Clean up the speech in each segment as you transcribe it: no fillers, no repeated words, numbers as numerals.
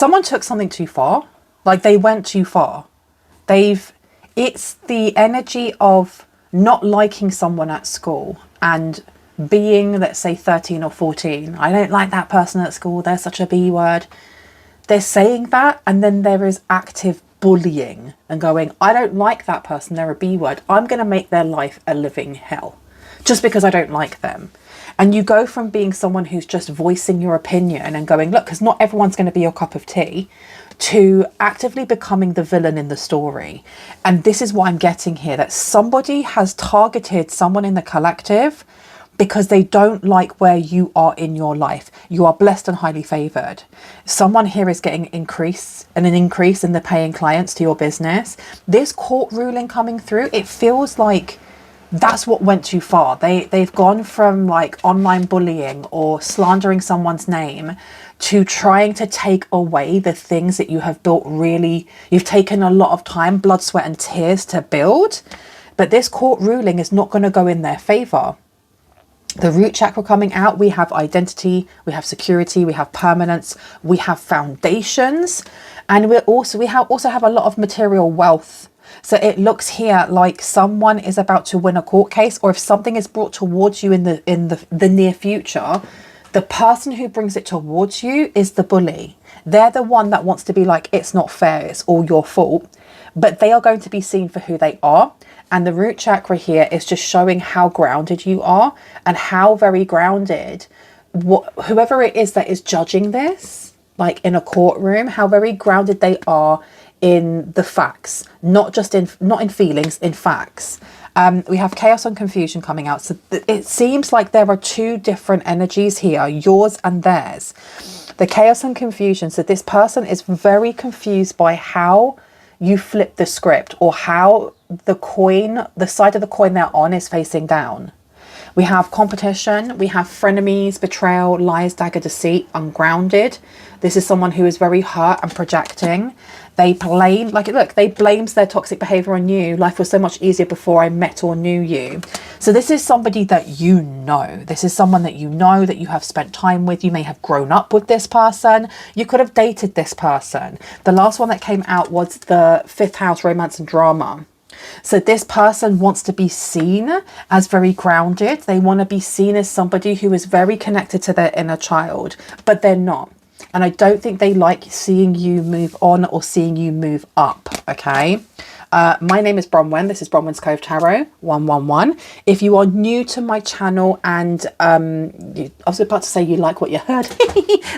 someone took something too far. Like, they went too far. It's the energy of not liking someone at school and being, let's say, 13 or 14. I don't like that person at school. They're such a B word. They're saying that, and then there is active bullying and going, I don't like that person. They're a B word. I'm going to make their life a living hell just because I don't like them. And you go from being someone who's just voicing your opinion and going, look, because not everyone's going to be your cup of tea, to actively becoming the villain in the story. And this is what I'm getting here, that somebody has targeted someone in the collective because they don't like where you are in your life. You are blessed and highly favored. Someone here is getting an increase in the paying clients to your business. This court ruling coming through, it feels like that's what went too far. They've gone from like online bullying or slandering someone's name to trying to take away the things that you have built. Really, you've taken a lot of time, blood, sweat and tears to build, but this court ruling is not going to go in their favor. The root chakra coming out, we have identity, we have security, we have permanence, we have foundations, and we also have a lot of material wealth. So it looks here like someone is about to win a court case, or if something is brought towards you in the near future, the person who brings it towards you is the bully. They're the one that wants to be like, it's not fair, it's all your fault. But they are going to be seen for who they are. And the root chakra here is just showing how grounded you are and how very grounded whoever it is that is judging this, like in a courtroom, how very grounded they are in the facts, not in feelings, in facts. We have chaos and confusion coming out. So it seems like there are two different energies here, yours and theirs. The chaos and confusion. So this person is very confused by how you flip the script, or how the side of the coin they're on is facing down. We have competition, we have frenemies, betrayal, lies, dagger, deceit, ungrounded. This is someone who is very hurt and projecting. They blame, they blames their toxic behavior on you. Life was so much easier before I met or knew you. So this is somebody that you know. This is someone that you know, that you have spent time with. You may have grown up with this person. You could have dated this person. The last one that came out was the 5th house, romance and drama. So this person wants to be seen as very grounded. They want to be seen as somebody who is very connected to their inner child, but they're not. And I don't think they like seeing you move on or seeing you move up, okay? My name is Bronwyn. This is Bronwyn's Cove Tarot 111. If you are new to my channel and I was about to say you like what you heard.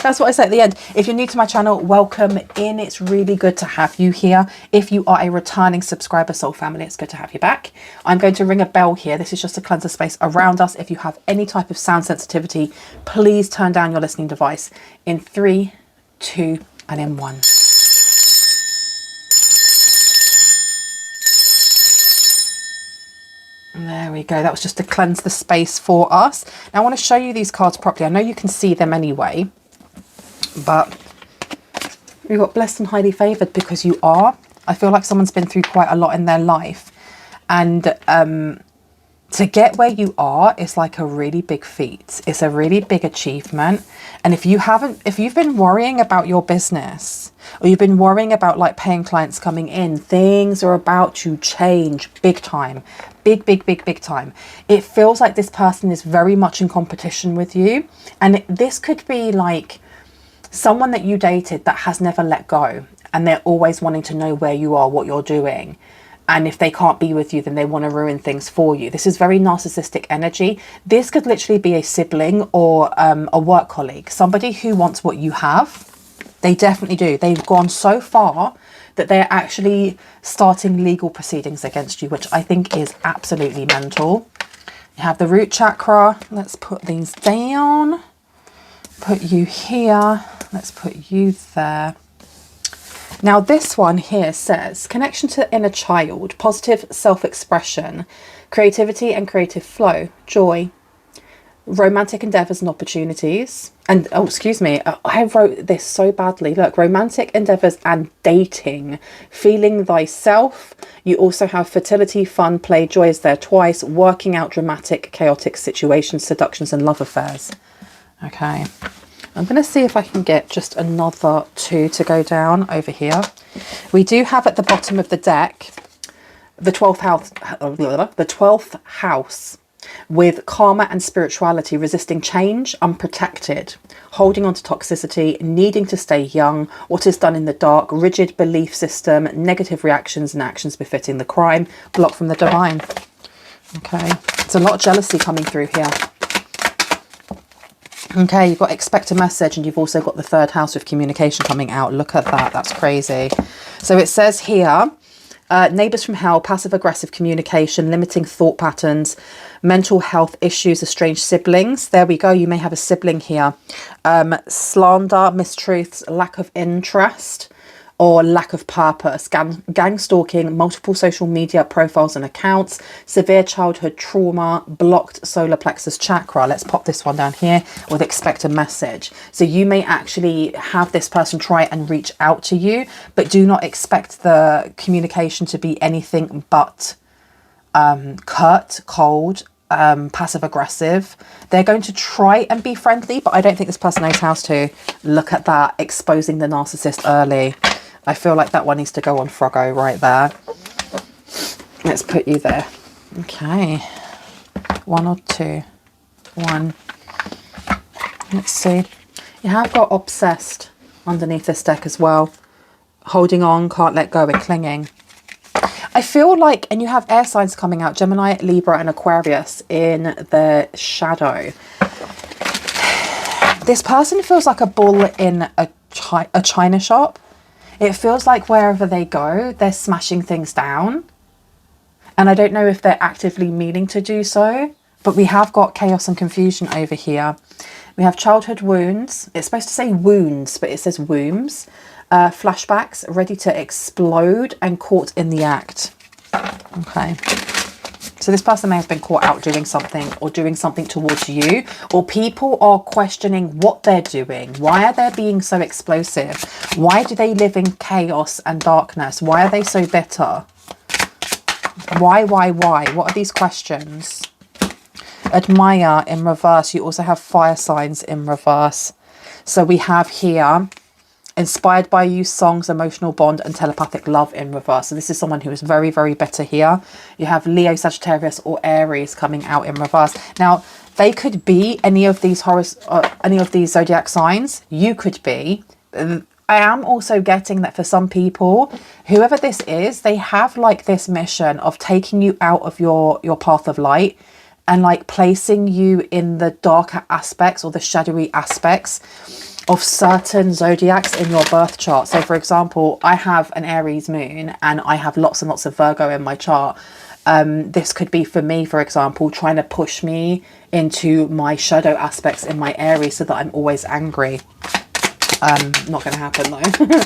That's what I said at the end. If you're new to my channel, welcome in. It's really good to have you here. If you are a returning subscriber, soul family, it's good to have you back. I'm going to ring a bell here. This is just to cleanse the space around us. If you have any type of sound sensitivity, please turn down your listening device in 3, 2, and in 1. There we go. That was just to cleanse the space for us. Now I want to show you these cards properly. I know you can see them anyway, but we've got blessed and highly favored because you are. I feel like someone's been through quite a lot in their life, and to get where you are is like a really big feat. It's a really big achievement. And if you've been worrying about your business, or you've been worrying about like paying clients coming in, things are about to change big time. Big time. It feels like this person is very much in competition with you. And this could be like someone that you dated that has never let go. And they're always wanting to know where you are, what you're doing. And if they can't be with you, then they want to ruin things for you. This is very narcissistic energy. This could literally be a sibling or a work colleague, somebody who wants what you have. They definitely do. They've gone so far that they're actually starting legal proceedings against you, which I think is absolutely mental. You have the root chakra. Let's put these down. Put you here. Let's put you there. Now this one here says connection to inner child, positive self-expression, creativity and creative flow, joy, romantic endeavors and opportunities. And oh, excuse me, I wrote this so badly. Look, romantic endeavors and dating, feeling thyself. You also have fertility, fun, play, joy is there twice, working out dramatic, chaotic situations, seductions and love affairs. Okay. I'm going to see if I can get just another 2 to go down over here. We do have at the bottom of the deck the 12th house, the 12th house with karma and spirituality, resisting change, unprotected, holding on to toxicity, needing to stay young, what is done in the dark, rigid belief system, negative reactions and actions befitting the crime, blocked from the divine. Okay, it's a lot of jealousy coming through here. Okay, you've got expect a message, and you've also got the 3rd house with communication coming out. Look at that, that's crazy. So it says here, neighbours from hell, passive aggressive communication, limiting thought patterns, mental health issues, estranged siblings. There we go, you may have a sibling here. Slander, mistruths, lack of interest or lack of purpose, gang stalking, multiple social media profiles and accounts, severe childhood trauma, blocked solar plexus chakra. Let's pop this one down here with expect a message. So you may actually have this person try and reach out to you, but do not expect the communication to be anything but curt, cold, passive aggressive. They're going to try and be friendly, but I don't think this person knows how to. Look at that, exposing the narcissist early. I feel like that one needs to go on Froggo right there. Let's put you there. Okay. 1 or 2. 1. Let's see. You have got obsessed underneath this deck as well. Holding on, can't let go, and clinging. I feel like, and you have air signs coming out, Gemini, Libra and Aquarius in the shadow. This person feels like a bull in a china shop. It feels like wherever they go, they're smashing things down. And I don't know if they're actively meaning to do so, but we have got chaos and confusion over here. We have childhood wounds. It's supposed to say wounds, but it says wombs. Flashbacks, ready to explode and caught in the act. Okay. So this person may have been caught out doing something or doing something towards you, or people are questioning what they're doing. Why are they being so explosive? Why do they live in chaos and darkness? Why are they so bitter? Why? What are these questions? Admire in reverse. You also have fire signs in reverse. So we have here inspired by you, songs, emotional bond and telepathic love in reverse. So this is someone who is very, very bitter here. You have Leo, Sagittarius or Aries coming out in reverse. Now they could be any of these zodiac signs. You could be. I am also getting that for some people, whoever this is, they have like this mission of taking you out of your path of light and like placing you in the darker aspects or the shadowy aspects of certain zodiacs in your birth chart. So for example, I have an Aries moon and I have lots and lots of Virgo in my chart. This could be for me, for example, trying to push me into my shadow aspects in my Aries so that I'm always angry. Not going to happen though.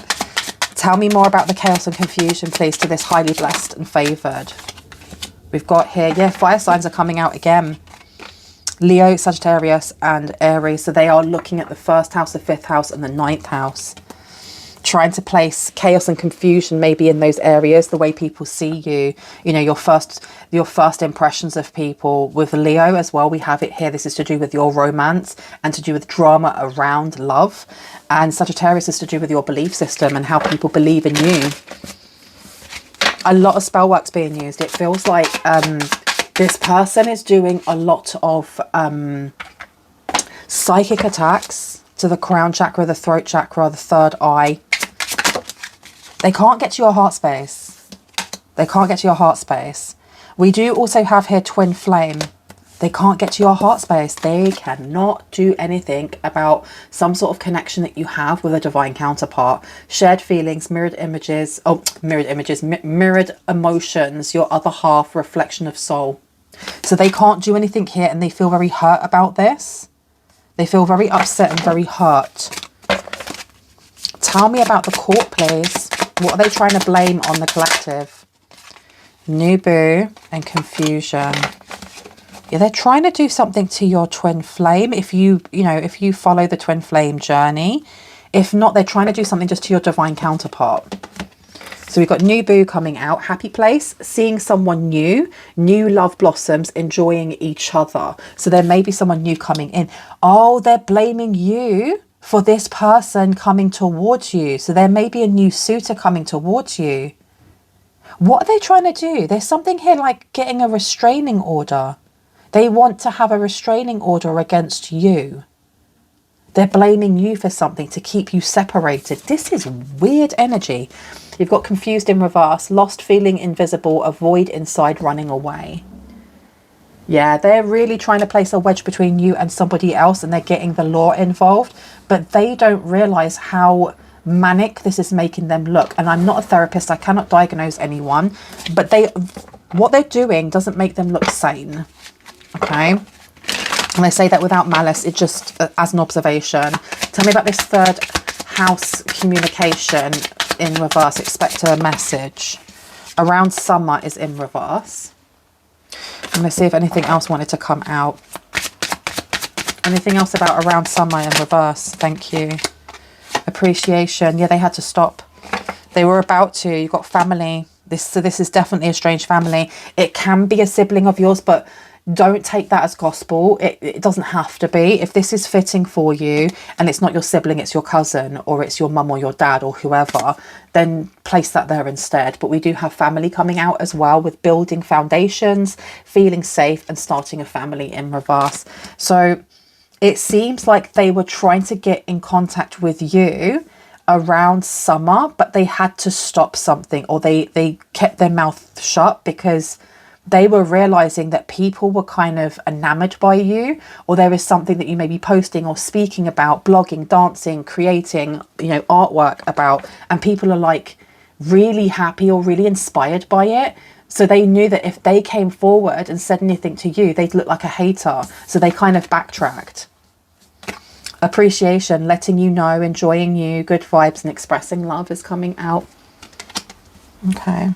Tell me more about the chaos and confusion, please, to this highly blessed and favoured. We've got here, yeah, fire signs are coming out again. Leo, Sagittarius and Aries. So they are looking at the 1st house, the 5th house and the 9th house. Trying to place chaos and confusion maybe in those areas, the way people see you, you know, your first impressions of people. With Leo as well, we have it here. This is to do with your romance and to do with drama around love. And Sagittarius is to do with your belief system and how people believe in you. A lot of spell work's being used. It feels like this person is doing a lot of psychic attacks to the crown chakra, the throat chakra, the 3rd eye. They can't get to your heart space. They can't get to your heart space. We do also have here twin flame. They can't get to your heart space. They cannot do anything about some sort of connection that you have with a divine counterpart. Shared feelings, mirrored emotions, your other half, reflection of soul. So they can't do anything here and they feel very hurt about this. They feel very upset and very hurt. Tell me about the court, please. What are they trying to blame on the collective? New boo and confusion. Yeah, they're trying to do something to your twin flame. If you follow the twin flame journey. If not, they're trying to do something just to your divine counterpart. So we've got new boo coming out, happy place, seeing someone new love blossoms, enjoying each other. So there may be someone new coming in. Oh, they're blaming you for this person coming towards you. So there may be a new suitor coming towards you. What are they trying to do? There's something here like getting a restraining order. They want to have a restraining order against you. They're blaming you for something to keep you separated. This is weird energy. You've got confused in reverse, lost, feeling invisible, avoid inside, running away. Yeah, they're really trying to place a wedge between you and somebody else, and they're getting the law involved, but they don't realize how manic this is making them look. And I'm not a therapist, I cannot diagnose anyone, but what they're doing doesn't make them look sane. Okay, and I say that without malice, it just as an observation. Tell me about this third house communication in reverse. Expect a message. Around summer is in reverse. I'm going to see if anything else wanted to come out. Anything else about around summer in reverse? Thank you. Appreciation. Yeah, they had to stop. They were about to. You've got family. So this is definitely a strange family. It can be a sibling of yours, but don't take that as gospel. It doesn't have to be. If this is fitting for you and it's not your sibling, it's your cousin or it's your mum or your dad or whoever, then place that there instead. But we do have family coming out as well, with building foundations, feeling safe and starting a family in reverse. So it seems like they were trying to get in contact with you around summer, but they had to stop something, or they kept their mouth shut because they were realizing that people were kind of enamored by you, or there is something that you may be posting or speaking about, blogging, dancing, creating, artwork about, and people are like really happy or really inspired by it. So they knew that if they came forward and said anything to you, they'd look like a hater. So they kind of backtracked. Appreciation, letting you know, enjoying you, good vibes and expressing love is coming out. Okay.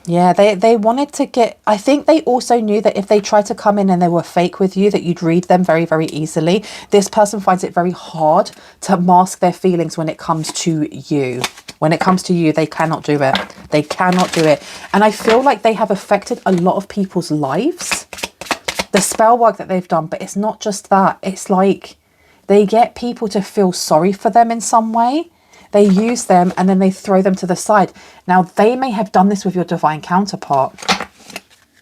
Yeah, they wanted to get, I think they also knew that if they tried to come in and they were fake with you, that you'd read them very, very easily. This person finds it very hard to mask their feelings when it comes to you. When it comes to you, they cannot do it. They cannot do it. And I feel like they have affected a lot of people's lives. The spell work that they've done, but it's not just that. It's like they get people to feel sorry for them in some way. They use them and then they throw them to the side. Now, they may have done this with your divine counterpart.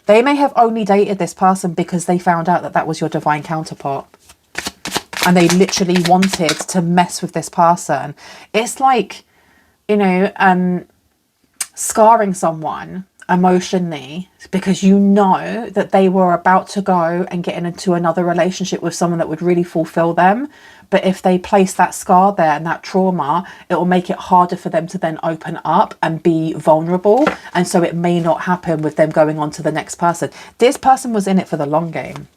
They may have only dated this person because they found out that that was your divine counterpart. And they literally wanted to mess with this person. It's like, scarring someone emotionally because you know that they were about to go and get into another relationship with someone that would really fulfill them. But if they place that scar there and that trauma, it will make it harder for them to then open up and be vulnerable. And so it may not happen with them going on to the next person. This person was in it for the long game.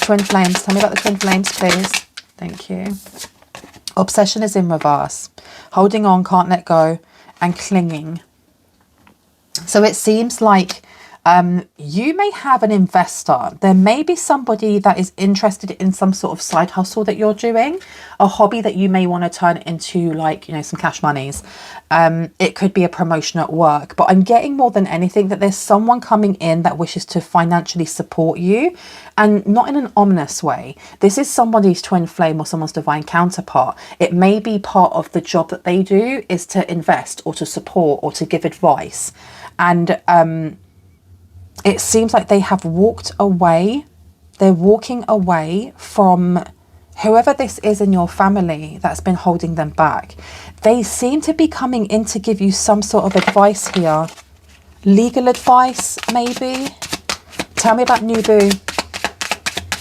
Twin flames. Tell me about the twin flames, please. Thank you. Obsession is in reverse. Holding on, can't let go, and clinging. So it seems like you may have an investor. There may be somebody that is interested in some sort of side hustle that you're doing, a hobby that you may want to turn into, like, some cash monies. It could be a promotion at work, but I'm getting more than anything that there's someone coming in that wishes to financially support you, and not in an ominous way. This is somebody's twin flame or someone's divine counterpart. It may be part of the job that they do is to invest or to support or to give advice. And it seems like they have walked away. They're walking away from whoever this is in your family that's been holding them back. They seem to be coming in to give you some sort of advice here. Legal advice, maybe. Tell me about new boo.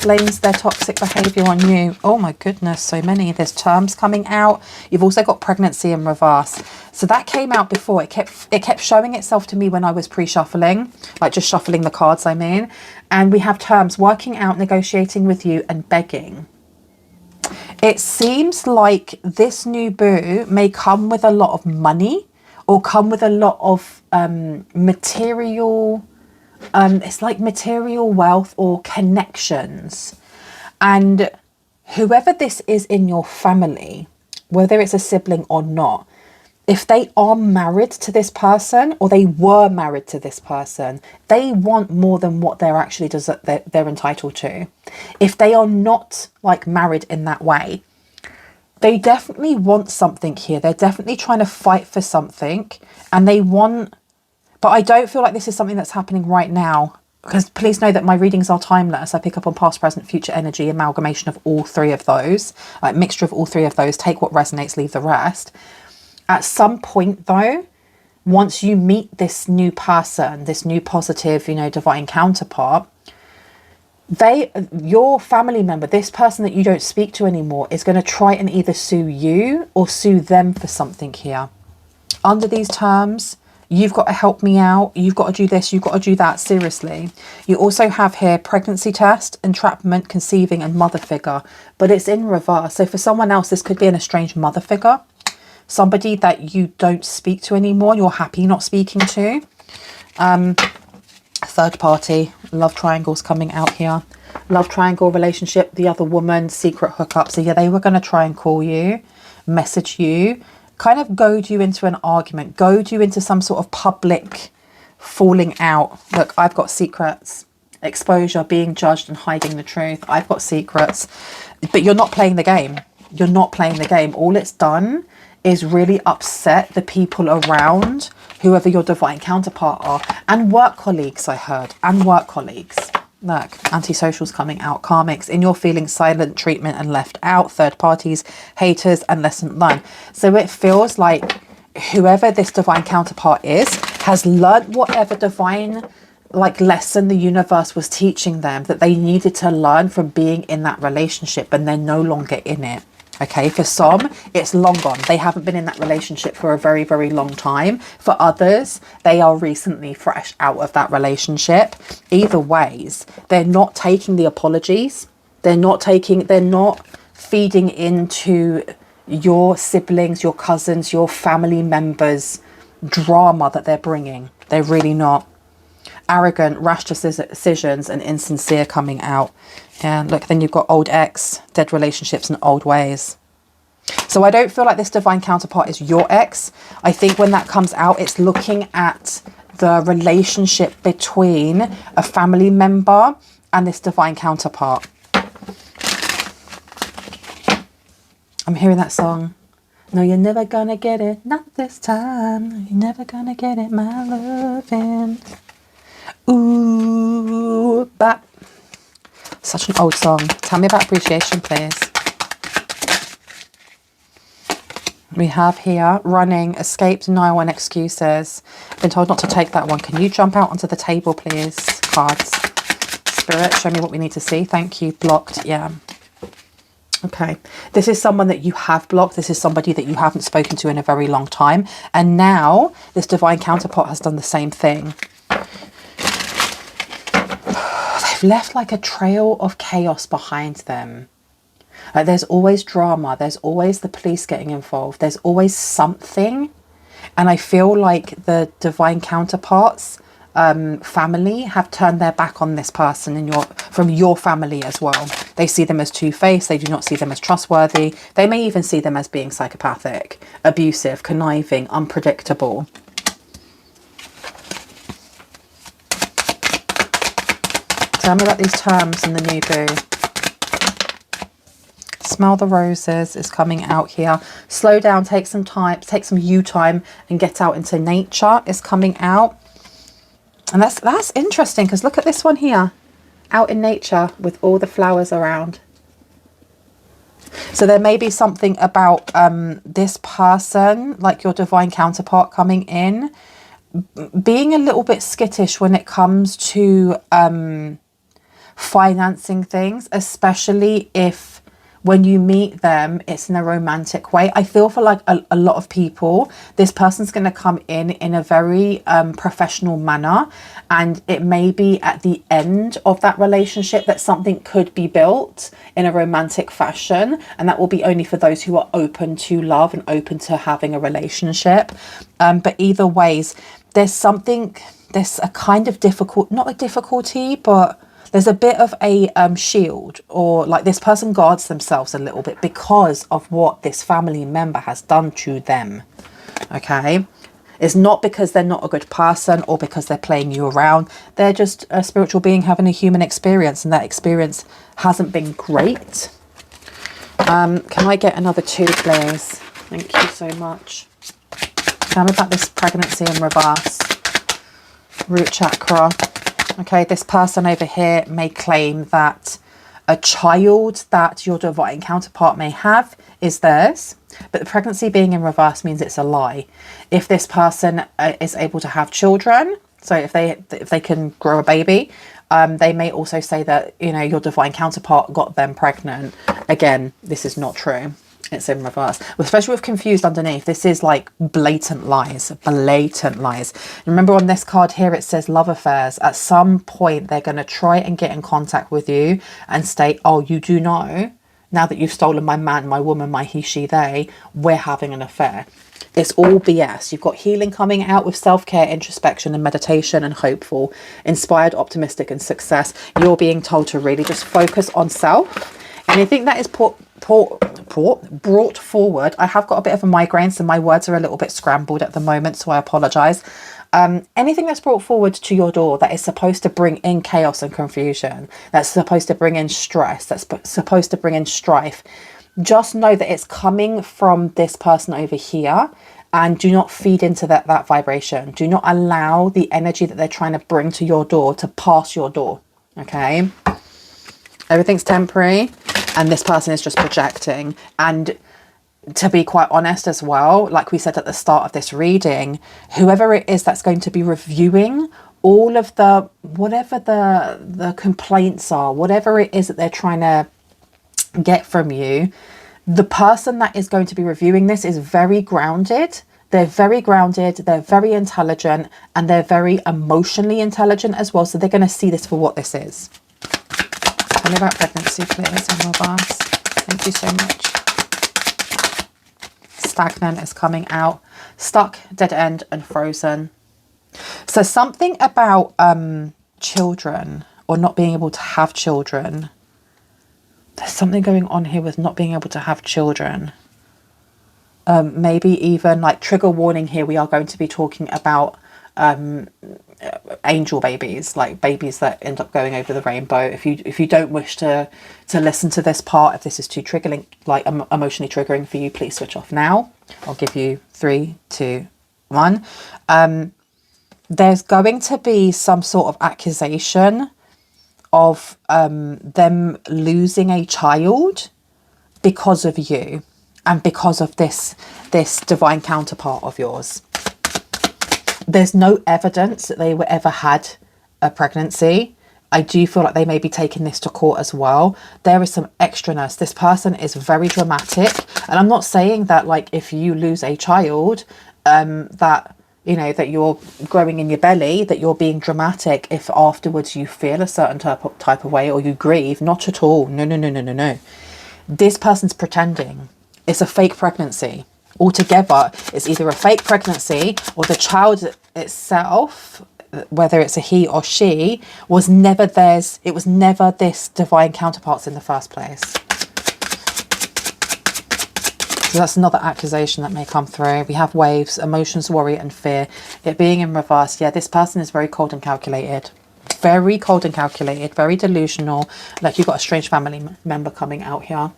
Blames their toxic behavior on you. Oh my goodness, so many. There's terms coming out. You've also got pregnancy in reverse. So that came out before. It kept showing itself to me when I was pre-shuffling, like just shuffling the cards, I mean. And we have terms, working out, negotiating with you, and begging. It seems like this new boo may come with a lot of money or come with a lot of material. It's like material wealth or connections. And whoever this is in your family, whether it's a sibling or not, if they are married to this person, or they were married to this person, they want more than what they're actually they're entitled to. If they are not like married in that way, they definitely want something here. They're definitely trying to fight for something, and they want, but I don't feel like this is something that's happening right now, because please know that my readings are timeless. I pick up on past, present, future energy, amalgamation of all three of those, like mixture of all three of those. Take what resonates, leave the rest. At some point though, once you meet this new person, this new positive, you know, divine counterpart, your family member, this person that you don't speak to anymore, is going to try and either sue you or sue them for something here. Under these terms, you've got to help me out, you've got to do this, you've got to do that, seriously. You also have here pregnancy test, entrapment, conceiving, and mother figure, but it's in reverse. So for someone else, this could be an estranged mother figure. Somebody that you don't speak to anymore, you're happy not speaking to. Third party, love triangles coming out here. Love triangle relationship, the other woman, secret hookup. So yeah, they were going to try and call you, message you, kind of goad you into an argument, goad you into some sort of public falling out. Look, I've got secrets, exposure, being judged and hiding the truth. I've got secrets, but you're not playing the game. You're not playing the game. All it's done is really upset the people around, whoever your divine counterpart are, and work colleagues, I heard, and work colleagues. Look, antisocials coming out, karmics, in your feelings, silent treatment and left out, third parties, haters, and lesson learned. So it feels like whoever this divine counterpart is has learned whatever divine like lesson the universe was teaching them that they needed to learn from being in that relationship, and they're no longer in it. Okay, for some, it's long gone. They haven't been in that relationship for a very, very long time. For others, they are recently fresh out of that relationship. Either ways, they're not taking the apologies. They're not feeding into your siblings, your cousins, your family members' drama that they're bringing. They're really not. Arrogant, rash decisions, and insincere coming out. Yeah, look, then you've got old ex, dead relationships, and old ways. So I don't feel like this divine counterpart is your ex. I think when that comes out, it's looking at the relationship between a family member and this divine counterpart. I'm hearing that song. No, you're never gonna get it, not this time. You're never gonna get it, my lovin'. Ooh, bap. Such an old song. Tell me about appreciation, please. We have here running, escape, denial, and excuses. Been told not to take that one. Can you jump out onto the table, please? Cards. Spirit, show me what we need to see. Thank you. Blocked. Yeah. Okay. This is someone that you have blocked. This is somebody that you haven't spoken to in a very long time. And now this divine counterpart has done the same thing. Left like a trail of chaos behind them. Like there's always drama, there's always the police getting involved, there's always something. And I feel like the divine counterparts family have turned their back on this person from your family as well. They see them as two-faced, they do not see them as trustworthy. They may even see them as being psychopathic, abusive, conniving, unpredictable. Tell me about these terms in the new boo. Smell the roses is coming out here. Slow down, take some time, take some you time and get out into nature is coming out. And that's interesting because look at this one here. Out in nature with all the flowers around. So there may be something about this person, like your divine counterpart coming in, being a little bit skittish when it comes to financing things, especially if when you meet them it's in a romantic way. I feel for like a lot of people, this person's going to come in a very professional manner, and it may be at the end of that relationship that something could be built in a romantic fashion, and that will be only for those who are open to love and open to having a relationship. But either ways, there's a kind of not a difficulty, but there's a bit of a shield, or like this person guards themselves a little bit because of what this family member has done to them. Okay. It's not because they're not a good person or because they're playing you around. They're just a spiritual being having a human experience, and that experience hasn't been great. Can I get another 2, please? Thank you so much. Tell me about this pregnancy in reverse. Root chakra. Okay, this person over here may claim that a child that your divine counterpart may have is theirs, but the pregnancy being in reverse means it's a lie. If this person is able to have children, so if they can grow a baby, they may also say that, you know, your divine counterpart got them pregnant. Again, this is not true. It's in reverse, especially with confused underneath. This is like blatant lies. Remember on this card here, it says love affairs. At some point, they're going to try and get in contact with you and state, oh, you do know, now that you've stolen my man, my woman, my he, she, they, we're having an affair. It's all BS. You've got healing coming out with self-care, introspection and meditation, and hopeful, inspired, optimistic and success. You're being told to really just focus on self. Anything that is brought forward. I have got a bit of a migraine, so my words are a little bit scrambled at the moment, so I apologize. Anything that's brought forward to your door that is supposed to bring in chaos and confusion, that's supposed to bring in stress, that's supposed to bring in strife, just know that it's coming from this person over here, and do not feed into that vibration. Do not allow the energy that they're trying to bring to your door to pass your door. Okay, everything's temporary, and this person is just projecting. And to be quite honest as well, like we said at the start of this reading, whoever it is that's going to be reviewing all of the, whatever the complaints are, whatever it is that they're trying to get from you, the person that is going to be reviewing this is very grounded. They're very grounded, they're very intelligent, and they're very emotionally intelligent as well. So they're going to see this for what this is. Tell me about pregnancy, please, in reverse. Thank you so much. Stagnant is coming out. Stuck, dead end, and frozen. So something about children, or not being able to have children. There's something going on here with not being able to have children. Maybe even like trigger warning here, we are going to be talking about angel babies, like babies that end up going over the rainbow. If you don't wish to listen to this part, if this is too triggering, like emotionally triggering for you, please switch off now. I'll give you 3, 2, 1. There's going to be some sort of accusation of them losing a child because of you and because of this divine counterpart of yours. There's no evidence that they were ever had a pregnancy. I do feel like they may be taking this to court as well. There is some extraness. This person is very dramatic, and I'm not saying that like if you lose a child, that you know that you're growing in your belly, that you're being dramatic if afterwards you feel a certain type of way or you grieve. Not at all. No. This person's pretending. It's a fake pregnancy. Altogether, it's either a fake pregnancy or the child itself, whether it's a he or she, was never theirs. It was never this divine counterpart's in the first place. So that's another accusation that may come through. We have waves, emotions, worry and fear. It being in reverse. Yeah, this person is very cold and calculated. Very cold and calculated. Very delusional. Like you've got a strange family member coming out here.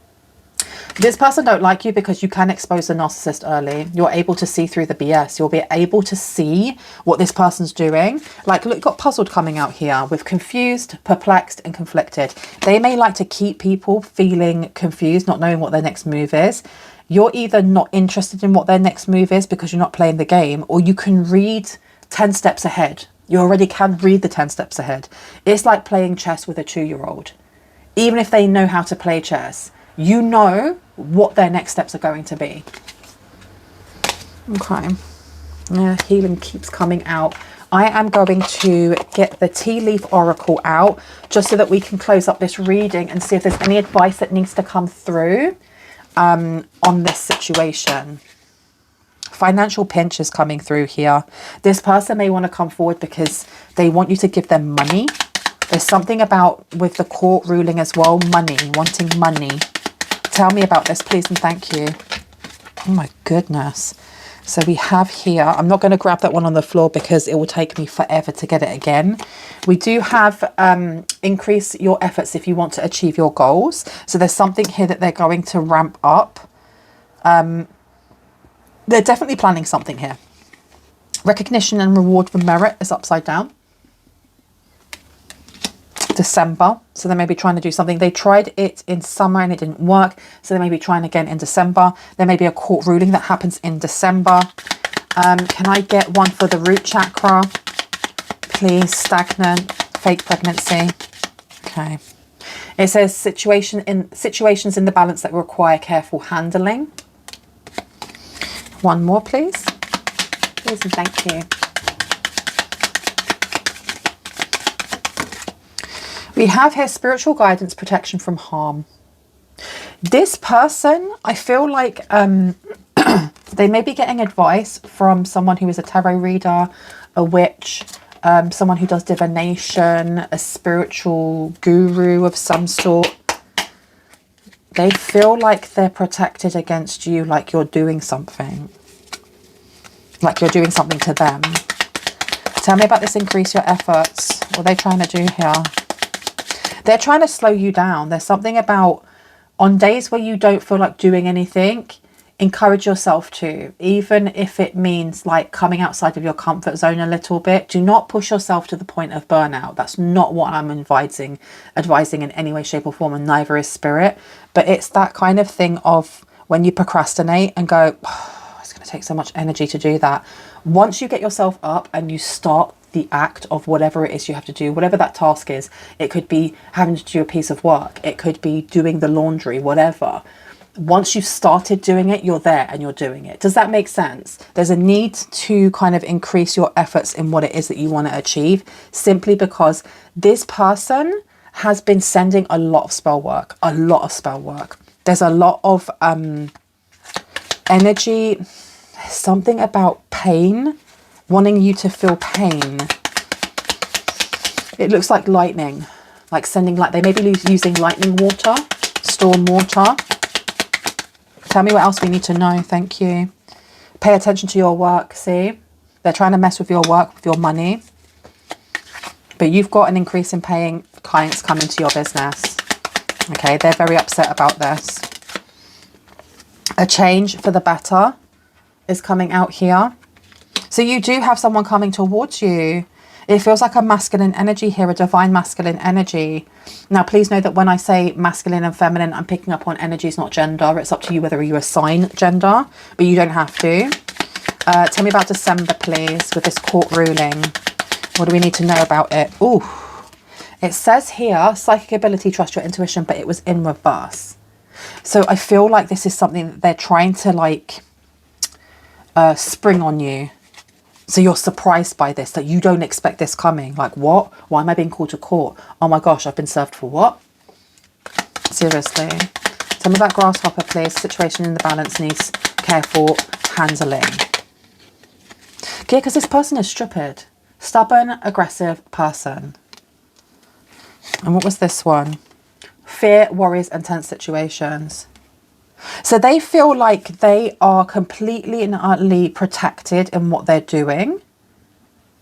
This person don't like you because you can expose the narcissist early. You're able to see through the BS. You'll be able to see what this person's doing. Like, look, got puzzled coming out here with confused, perplexed, and conflicted. They may like to keep people feeling confused, not knowing what their next move is. You're either not interested in what their next move is because you're not playing the game, or you can read 10 steps ahead. You already can read the 10 steps ahead. It's like playing chess with a 2-year-old. Even if they know how to play chess, you know what their next steps are going to be. Okay. Yeah, healing keeps coming out. I am going to get the tea leaf oracle out just so that we can close up this reading and see if there's any advice that needs to come through on this situation. Financial pinch is coming through here. This person may want to come forward because they want you to give them money. There's something about with the court ruling as well, money, wanting money. Tell me about this, please, and thank you. Oh my goodness. So we have here, I'm not going to grab that one on the floor because it will take me forever to get it again. We do have increase your efforts if you want to achieve your goals. So there's something here that they're going to ramp up. They're definitely planning something here. Recognition and reward for merit is upside down. December, so they may be trying to do something. They tried it in summer and it didn't work, so they may be trying again in December. There may be a court ruling that happens in December. Can I get one for the root chakra, please? Stagnant, fake pregnancy. Okay, it says situations in the balance that require careful handling. One more, please. Please and thank you. We have here spiritual guidance, protection from harm. This person, I feel like they may be getting advice from someone who is a tarot reader, a witch, someone who does divination, a spiritual guru of some sort. They feel like they're protected against you, like you're doing something. Like you're doing something to them. Tell me about this increase your efforts. What are they trying to do here? They're trying to slow you down. There's something about on days where you don't feel like doing anything, encourage yourself to, even if it means like coming outside of your comfort zone a little bit. Do not push yourself to the point of burnout. That's not what I'm advising in any way, shape or form, and neither is spirit. But it's that kind of thing of when you procrastinate and go, oh, it's going to take so much energy to do that. Once you get yourself up and you start the act of whatever it is you have to do, whatever that task is, it could be having to do a piece of work, it could be doing the laundry, whatever. Once you've started doing it, you're there and you're doing it. Does that make sense? There's a need to kind of increase your efforts in what it is that you want to achieve, simply because this person has been sending a lot of spell work, There's a lot of energy, something about pain, wanting you to feel pain. It looks like lightning, like sending light. They may be using lightning water, storm water. Tell me what else we need to know. Thank you. Pay attention to your work. See, they're trying to mess with your work, with your money. But you've got an increase in paying clients coming to your business. Okay, they're very upset about this. A change for the better is coming out here. So you do have someone coming towards you. It feels like a masculine energy here, a divine masculine energy. Now, please know that when I say masculine and feminine, I'm picking up on energies, not gender. It's up to you whether you assign gender, but you don't have to. Tell me about December, please, with this court ruling. What do we need to know about it? Ooh, it says here, psychic ability, trust your intuition, but it was in reverse. So I feel like this is something that they're trying to like spring on you. So you're surprised by this, that you don't expect this coming. Like, what? Why am I being called to court? Oh my gosh, I've been served for what? Seriously. Tell me about grasshopper, please. Situation in the balance needs careful handling. Okay, because this person is stupid. Stubborn, aggressive person. And what was this one? Fear, worries, and tense situations. So they feel like they are completely and utterly protected in what they're doing.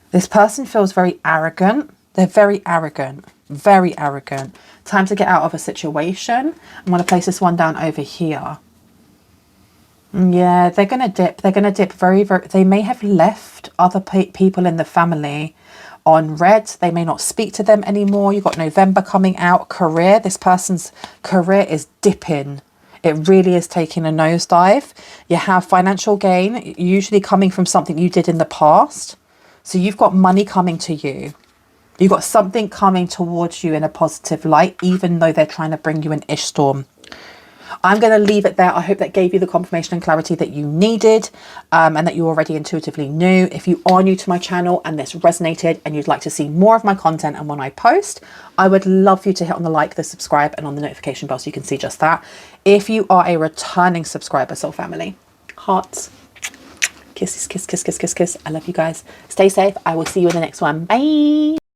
This person feels very arrogant. They're very arrogant. Very arrogant. Time to get out of a situation. I'm going to place this one down over here. Yeah, they're going to dip. They're going to dip very, very... They may have left other people in the family on red. They may not speak to them anymore. You've got November coming out. Career. This person's career is dipping. It really is taking a nosedive. You have financial gain, usually coming from something you did in the past. So you've got money coming to you. You've got something coming towards you in a positive light, even though they're trying to bring you an ish storm. I'm going to leave it there. I hope that gave you the confirmation and clarity that you needed, and that you already intuitively knew. If you are new to my channel and this resonated and you'd like to see more of my content and when I post, I would love for you to hit on the like, the subscribe, and on the notification bell so you can see just that. If you are a returning subscriber, soul family, hearts, kisses, kiss, kiss, kiss, kiss, kiss. I love you guys. Stay safe. I will see you in the next one. Bye.